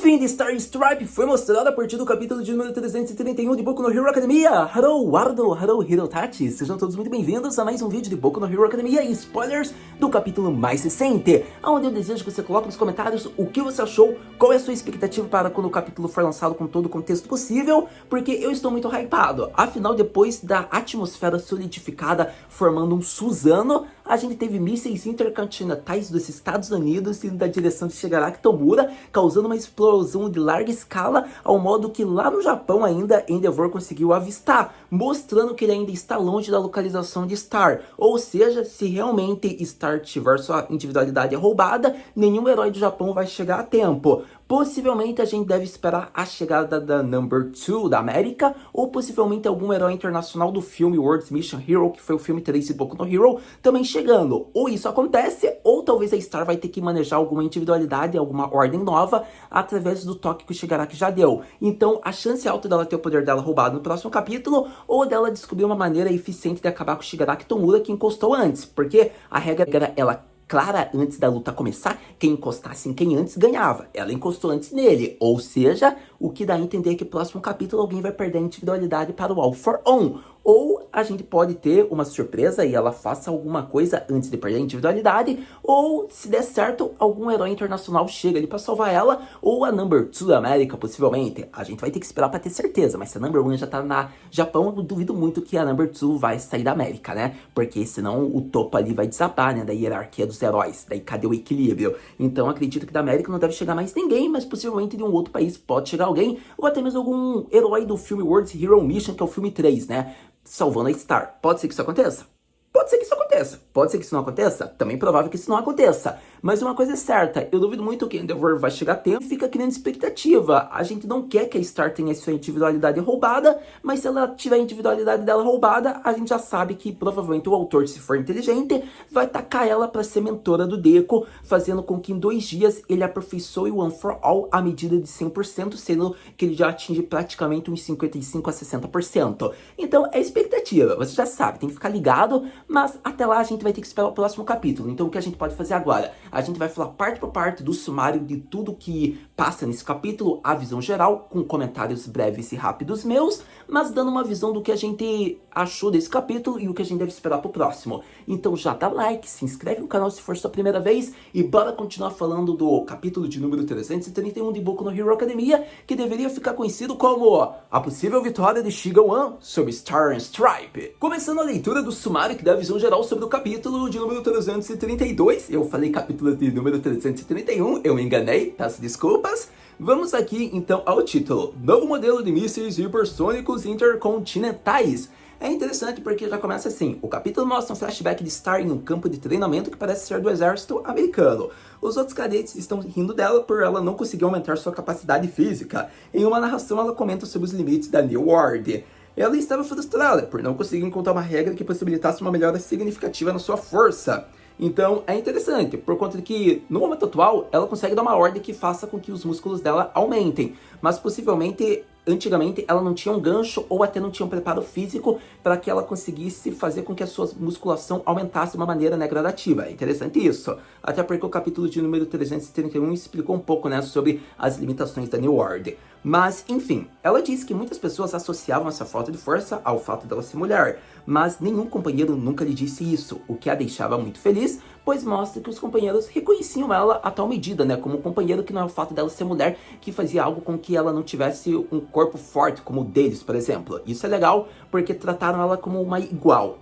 fim de Star Stripe foi mostrado a partir do capítulo de número 331 de Boku no Hero Academia. Hello, Wardo, hello, Hirotachi. Sejam todos muito bem-vindos a mais um vídeo de Boku no Hero Academia e spoilers do capítulo mais recente, onde eu desejo que você coloque nos comentários o que você achou, qual é a sua expectativa para quando o capítulo for lançado com todo o contexto possível, porque eu estou muito hypado. Afinal, depois da atmosfera solidificada formando um Suzano, a gente teve mísseis intercontinentais dos Estados Unidos indo na direção de Shigaraki Tomura, causando uma explosão de larga escala, ao modo que lá no Japão ainda Endeavor conseguiu avistar, mostrando que ele ainda está longe da localização de Star. Ou seja, se realmente Star tiver sua individualidade roubada, nenhum herói do Japão vai chegar a tempo. Possivelmente a gente deve esperar a chegada da Number 2 da América, ou possivelmente algum herói internacional do filme World's Mission Hero, que foi o filme 3 de Boku no Hero, também chegando. Ou isso acontece, ou talvez a Star vai ter que manejar alguma individualidade, alguma ordem nova, através do toque que o Shigaraki já deu. Então a chance alta dela ter o poder dela roubado no próximo capítulo, ou dela descobrir uma maneira eficiente de acabar com o Shigaraki Tomura que encostou antes, porque a regra era ela clara antes da luta começar, quem encostasse em quem antes ganhava. Ela encostou antes nele, ou seja, o que dá a entender que no próximo capítulo alguém vai perder a individualidade para o All for One. Ou a gente pode ter uma surpresa e ela faça alguma coisa antes de perder a individualidade, ou se der certo, algum herói internacional chega ali para salvar ela, ou a Number 2 da América, possivelmente. A gente vai ter que esperar para ter certeza, mas se a Number 1 já tá na Japão, eu duvido muito que a Number 2 vai sair da América, né? Porque senão o topo ali vai desabar, né, da hierarquia dos heróis, daí cadê o equilíbrio? Então acredito que da América não deve chegar mais ninguém, mas possivelmente de um outro país pode chegar alguém, ou até mesmo algum herói do filme World's Hero Mission, que é o filme 3, né? Salvando a Star. Pode ser que isso aconteça? Pode ser que isso aconteça. Pode ser que isso não aconteça? Também provável que isso não aconteça. Mas uma coisa é certa, eu duvido muito que Endeavor vai chegar a tempo e fica criando expectativa. A gente não quer que a Star tenha sua individualidade roubada, mas se ela tiver a individualidade dela roubada, a gente já sabe que provavelmente o autor, se for inteligente, vai tacar ela para ser mentora do Deku, fazendo com que em 2 dias ele aperfeiçoe o One for All à medida de 100%, sendo que ele já atinge praticamente uns 55 a 60%. Então é expectativa, você já sabe, tem que ficar ligado, mas até lá a gente vai ter que esperar o próximo capítulo. Então o que a gente pode fazer agora? A gente vai falar parte por parte do sumário de tudo que passa nesse capítulo, a visão geral, com comentários breves e rápidos meus, mas dando uma visão do que a gente achou desse capítulo e o que a gente deve esperar pro próximo. Então já dá like, se inscreve no canal se for sua primeira vez e bora continuar falando do capítulo de número 331 de Boku no Hero Academia, que deveria ficar conhecido como a possível vitória de Shiga One sobre Star and Stripe. Começando a leitura do sumário que dá a visão geral sobre o capítulo de número 332, eu falei capítulo de número 331, eu me enganei, peço desculpas. Vamos aqui então ao título: Novo modelo de mísseis hipersônicos intercontinentais. É interessante porque já começa assim, o capítulo mostra um flashback de Star em um campo de treinamento que parece ser do exército americano. Os outros cadetes estão rindo dela por ela não conseguir aumentar sua capacidade física. Em uma narração ela comenta sobre os limites da New World. Ela estava frustrada por não conseguir encontrar uma regra que possibilitasse uma melhora significativa na sua força. Então é interessante, por conta de que no momento atual ela consegue dar uma ordem que faça com que os músculos dela aumentem, mas possivelmente antigamente ela não tinha um gancho ou até não tinha um preparo físico para que ela conseguisse fazer com que a sua musculação aumentasse de uma maneira, né, gradativa. É interessante isso, até porque o capítulo de número 331 explicou um pouco, né, sobre as limitações da New World. Mas, enfim, ela disse que muitas pessoas associavam essa falta de força ao fato dela ser mulher, mas nenhum companheiro nunca lhe disse isso, o que a deixava muito feliz, pois mostra que os companheiros reconheciam ela a tal medida, né, como um companheiro, que não é o fato dela ser mulher que fazia algo com que ela não tivesse um corpo forte como o deles, por exemplo. Isso é legal porque trataram ela como uma igual.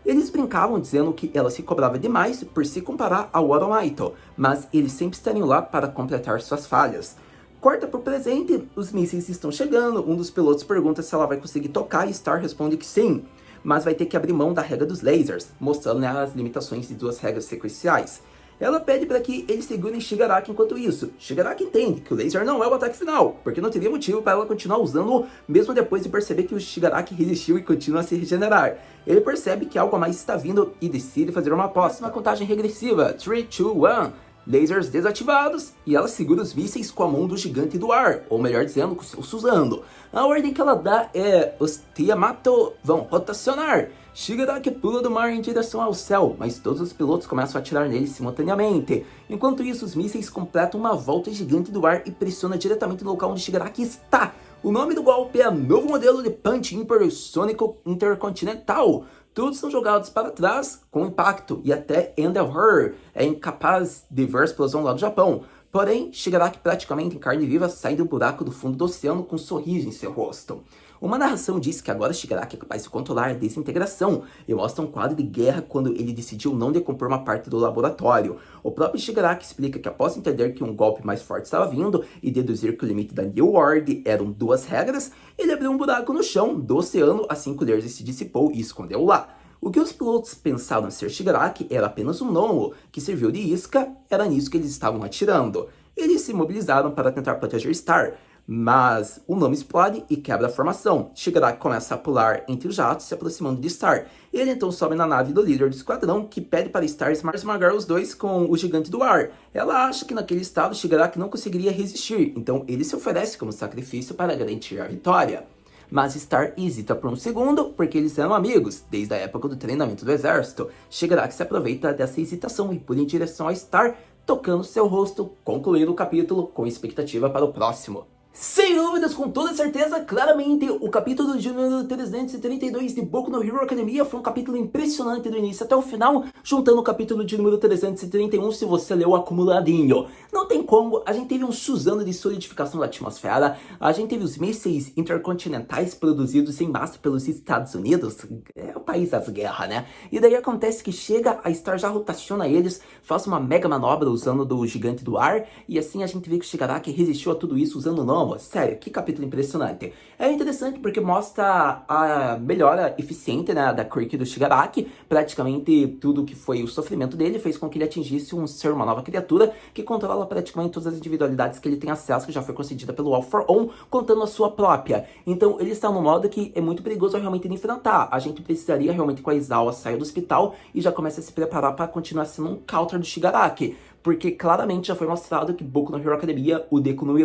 Eles brincavam dizendo que ela se cobrava demais por se comparar ao All Might, mas eles sempre estariam lá para completar suas falhas. Corta pro presente, os mísseis estão chegando, um dos pilotos pergunta se ela vai conseguir tocar e Star responde que sim, mas vai ter que abrir mão da regra dos lasers, mostrando, né, as limitações de 2 regras sequenciais. Ela pede para que eles segurem Shigaraki enquanto isso. Shigaraki entende que o laser não é o ataque final, porque não teria motivo para ela continuar usando-o, mesmo depois de perceber que o Shigaraki resistiu e continua a se regenerar. Ele percebe que algo a mais está vindo e decide fazer uma aposta. Uma contagem regressiva, 3, 2, 1... Lasers desativados, e ela segura os mísseis com a mão do gigante do ar, ou melhor dizendo, com o seu Suzano. A ordem que ela dá é: os Tiamato vão rotacionar. Shigaraki pula do mar em direção ao céu, mas todos os pilotos começam a atirar nele simultaneamente. Enquanto isso, os mísseis completam uma volta gigante do ar e pressionam diretamente no local onde Shigaraki está. O nome do golpe é Novo Modelo de Punch Hypersônico Intercontinental. Todos são jogados para trás com impacto e até Endeavor é incapaz de ver a explosão lá do Japão. Porém, Shigaraki praticamente em carne viva sai do buraco do fundo do oceano com um sorriso em seu rosto. Uma narração diz que agora Shigaraki é capaz de controlar a desintegração e mostra um quadro de guerra quando ele decidiu não decompor uma parte do laboratório. O próprio Shigaraki explica que após entender que um golpe mais forte estava vindo e deduzir que o limite da New World eram 2 regras, ele abriu um buraco no chão do oceano assim que o laser se dissipou e escondeu lá. O que os pilotos pensavam ser Shigaraki era apenas um gnomo que serviu de isca, era nisso que eles estavam atirando. Eles se mobilizaram para tentar proteger Star, mas o nome explode e quebra a formação. Shigaraki começa a pular entre os jatos, se aproximando de Star. Ele então sobe na nave do líder do esquadrão, que pede para Star esmagar os dois com o gigante do ar. Ela acha que naquele estado Shigaraki não conseguiria resistir, então ele se oferece como sacrifício para garantir a vitória. Mas Star hesita por um segundo, porque eles eram amigos, desde a época do treinamento do exército. Shigaraki se aproveita dessa hesitação e pula em direção a Star, tocando seu rosto, concluindo o capítulo com expectativa para o próximo. Sem dúvidas, com toda certeza, claramente, o capítulo de número 332 de Boku no Hero Academia foi um capítulo impressionante do início até o final, juntando o capítulo de número 331 se você leu acumuladinho. Não tem como, a gente teve um Suzano de solidificação da atmosfera, a gente teve os mísseis intercontinentais produzidos em massa pelos Estados Unidos, é o país das guerras, né? E daí acontece que chega, a Star já rotaciona eles, faz uma mega manobra usando do gigante do ar, e assim a gente vê que o Shigaraki resistiu a tudo isso usando o nome. Sério, que capítulo impressionante. É interessante porque mostra a melhora eficiente, né, da quirk do Shigaraki. Praticamente tudo que foi o sofrimento dele fez com que ele atingisse um ser, uma nova criatura, que controla praticamente todas as individualidades que ele tem acesso, que já foi concedida pelo All for One, contando a sua própria. Então ele está num modo que é muito perigoso realmente de enfrentar. A gente precisaria realmente que a Aizawa saia do hospital e já comece a se preparar para continuar sendo um counter do Shigaraki. Porque claramente já foi mostrado que Boku no Hero Academia, o Deku não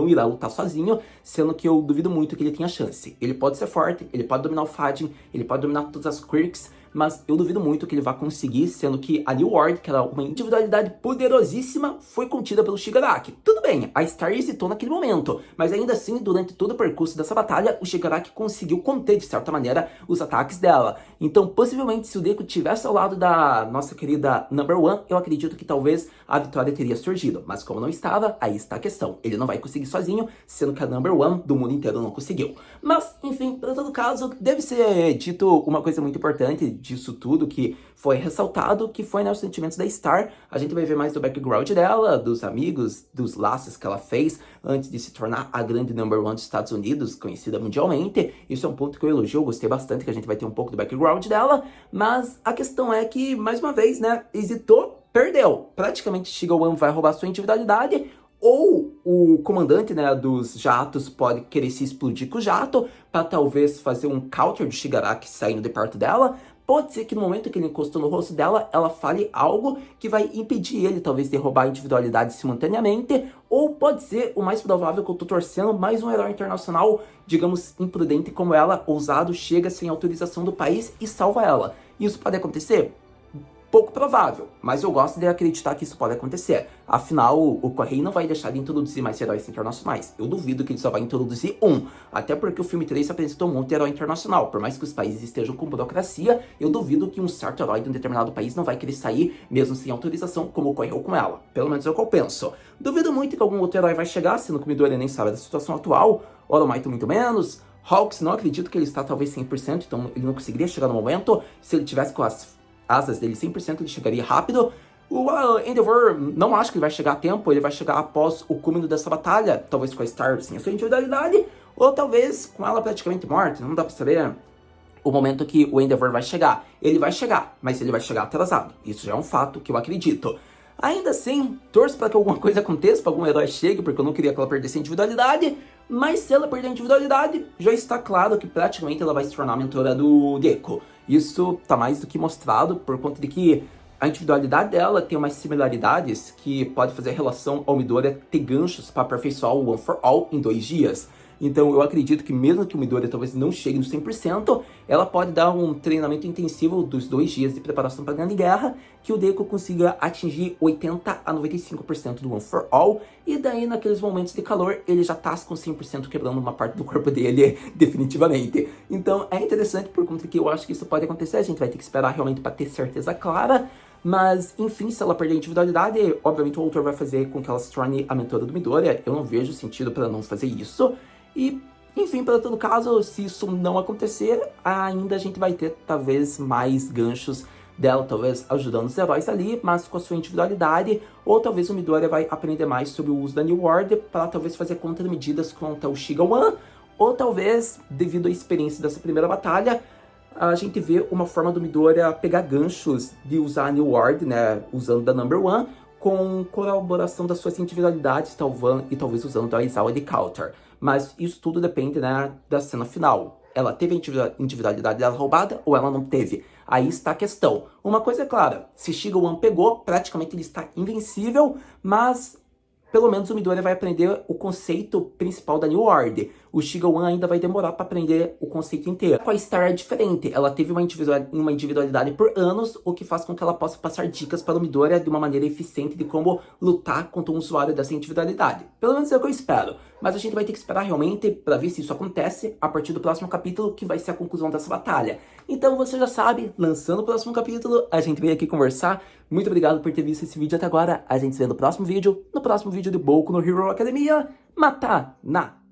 irá lutar sozinho, sendo que eu duvido muito que ele tenha chance. Ele pode ser forte, ele pode dominar o Fajin, ele pode dominar todas as quirks, mas eu duvido muito que ele vá conseguir, sendo que a New World, que era uma individualidade poderosíssima, foi contida pelo Shigaraki. Tudo bem, a Star hesitou naquele momento, mas ainda assim, durante todo o percurso dessa batalha, o Shigaraki conseguiu conter, de certa maneira, os ataques dela. Então, possivelmente, se o Deku tivesse ao lado da nossa querida Number One, eu acredito que talvez a vitória teria surgido. Mas como não estava, aí está a questão. Ele não vai conseguir sozinho, sendo que a Number One do mundo inteiro não conseguiu. Mas, enfim, para todo caso, deve ser dito uma coisa muito importante disso tudo, que foi ressaltado, que foi, né, os sentimentos da Star. A gente vai ver mais do background dela, dos amigos, dos laços que ela fez antes de se tornar a grande Number One dos Estados Unidos, conhecida mundialmente. Isso é um ponto que eu elogio, eu gostei bastante, que a gente vai ter um pouco do background dela, mas a questão é que, mais uma vez, né, hesitou, perdeu. Praticamente Shiga One vai roubar sua individualidade, ou o comandante, né, dos jatos pode querer se explodir com o jato, para talvez fazer um counter de Shigaraki saindo de perto dela. Pode ser que no momento que ele encostou no rosto dela, ela fale algo que vai impedir ele, talvez, de roubar a individualidade simultaneamente. Ou pode ser, o mais provável que eu tô torcendo, mais um herói internacional, digamos, imprudente como ela, ousado, chega sem autorização do país e salva ela. Isso pode acontecer? Pouco provável, mas eu gosto de acreditar que isso pode acontecer. Afinal, o Correio não vai deixar de introduzir mais heróis internacionais. Eu duvido que ele só vai introduzir um. Até porque o filme 3 apresentou um monte de herói internacional. Por mais que os países estejam com burocracia, eu duvido que um certo herói de um determinado país não vai querer sair, mesmo sem autorização, como ocorreu com ela. Pelo menos é o que eu penso. Duvido muito que algum outro herói vai chegar, sendo que o Midori nem sabe da situação atual. All Might muito menos. Hawks, não acredito que ele está talvez 100%, então ele não conseguiria chegar no momento. Se ele tivesse com as asas dele 100%, ele chegaria rápido. O Endeavor, não acho que ele vai chegar a tempo, ele vai chegar após o cúmulo dessa batalha, talvez com a Star sem a sua individualidade, ou talvez com ela praticamente morta, não dá pra saber o momento que o Endeavor vai chegar. Ele vai chegar, mas ele vai chegar atrasado, isso já é um fato que eu acredito. Ainda assim, torço para que alguma coisa aconteça, para algum herói chegue, porque eu não queria que ela perdesse a individualidade, mas se ela perder a individualidade, já está claro que praticamente ela vai se tornar a mentora do Deku. Isso tá mais do que mostrado, por conta de que a individualidade dela tem umas similaridades que pode fazer a relação ao Midoriya ter ganchos para aperfeiçoar o One for All em 2 dias. Então eu acredito que mesmo que o Midoriya talvez não chegue no 100%, ela pode dar um treinamento intensivo dos 2 dias de preparação para a Grande Guerra, que o Deku consiga atingir 80 a 95% do One for All, e daí naqueles momentos de calor ele já tá com 100% quebrando uma parte do corpo dele definitivamente. Então é interessante por conta que eu acho que isso pode acontecer, a gente vai ter que esperar realmente para ter certeza clara. Mas, enfim, se ela perder a individualidade, obviamente o autor vai fazer com que ela se torne a mentora do Midoriya. Eu não vejo sentido para não fazer isso. E, enfim, para todo caso, se isso não acontecer, ainda a gente vai ter, talvez, mais ganchos dela, talvez ajudando os heróis ali, mas com a sua individualidade. Ou talvez o Midoriya vai aprender mais sobre o uso da New World para talvez fazer contramedidas contra o Shiga One. Ou talvez, devido à experiência dessa primeira batalha, a gente vê uma forma do Midoriya pegar ganchos de usar a New World, né, usando da Number One, com colaboração das suas individualidades, e talvez usando da Aizawa de counter. Mas isso tudo depende, né, da cena final. Ela teve a individualidade dela roubada ou ela não teve? Aí está a questão. Uma coisa é clara, se Shiga One pegou, praticamente ele está invencível, mas pelo menos o Midoriya vai aprender o conceito principal da New World. O Shiga One ainda vai demorar para aprender o conceito inteiro. Com a Star é diferente. Ela teve uma individualidade por anos, o que faz com que ela possa passar dicas para o Midoriya de uma maneira eficiente de como lutar contra um usuário dessa individualidade. Pelo menos é o que eu espero. Mas a gente vai ter que esperar realmente para ver se isso acontece a partir do próximo capítulo, que vai ser a conclusão dessa batalha. Então você já sabe, lançando o próximo capítulo, a gente veio aqui conversar. Muito obrigado por ter visto esse vídeo até agora. A gente se vê no próximo vídeo de Boku no Hero Academia. Mata na